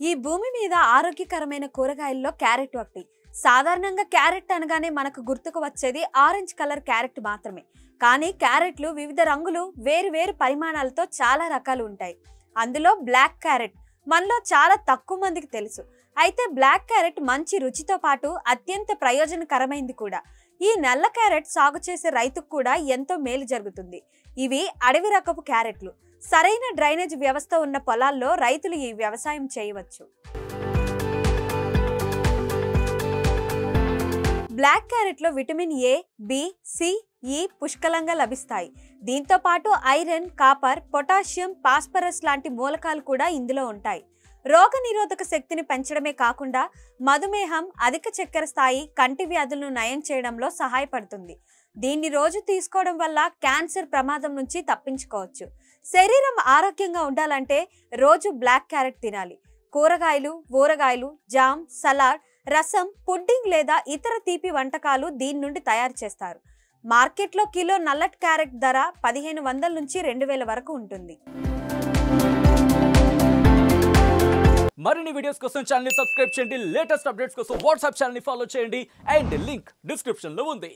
ఈ భూమి మీద ఆరోగ్యకరమైన కూరగాయల్లో క్యారెట్ ఒకటి. సాధారణంగా క్యారెట్ అనగానే మనకు గుర్తుకు వచ్చేది ఆరెంజ్ కలర్ క్యారెట్ మాత్రమే. కానీ క్యారెట్లు వివిధ రంగులు, వేరు పరిమాణాలతో చాలా రకాలు ఉంటాయి. అందులో బ్లాక్ క్యారెట్ మనలో చాలా తక్కువ మందికి తెలుసు. అయితే బ్లాక్ క్యారెట్ మంచి రుచితో పాటు అత్యంత ప్రయోజనకరమైనది కూడా. ఈ నల్ల క్యారెట్ సాగు చేసే రైతుకు కూడా ఎంతో మేలు జరుగుతుంది. ఇవి అడవి రకపు క్యారెట్లు. సరైన డ్రైనేజ్ వ్యవస్థ ఉన్న పొలాల్లో రైతులు ఈ వ్యవసాయం చేయవచ్చు. బ్లాక్ క్యారెట్ లో విటమిన్ ఏ, బి, సి, ఈ పుష్కలంగా లభిస్తాయి. దీంతో పాటు ఐరన్, కాపర్, పొటాషియం, ఫాస్ఫరస్ లాంటి మూలకాలు కూడా ఇందులో ఉంటాయి. రోగ నిరోధక శక్తిని పెంచడమే కాకుండా మధుమేహం, అధిక చక్కెర స్థాయి, కంటి వ్యాధులను నయం చేయడంలో సహాయపడుతుంది. దీన్ని రోజు తీసుకోవడం వల్ల క్యాన్సర్ ప్రమాదం నుంచి తప్పించుకోవచ్చు. శరీరం ఆరోగ్యంగా ఉండాలంటే రోజు బ్లాక్ క్యారెట్ తినాలి. కూరగాయలు, ఊరగాయలు, జామ్, సలాడ్, రసం, పుడ్డింగ్ లేదా ఇతర తీపి వంటకాలు దీని నుండి తయారు చేస్తారు. మార్కెట్లో కిలో నల్లటి క్యారెట్ ధర 1500 నుంచి 2000 వరకు ఉంటుంది. మరిన్ని వీడియోస్ కోసం ఛానల్ ని సబ్స్క్రైబ్ చేయండి. లేటెస్ట్ అప్డేట్స్ కోసం వాట్సాప్ ఛానల్ ని ఫాలో చేయండి. అండ్ లింక్ డిస్క్రిప్షన్ లో ఉంది.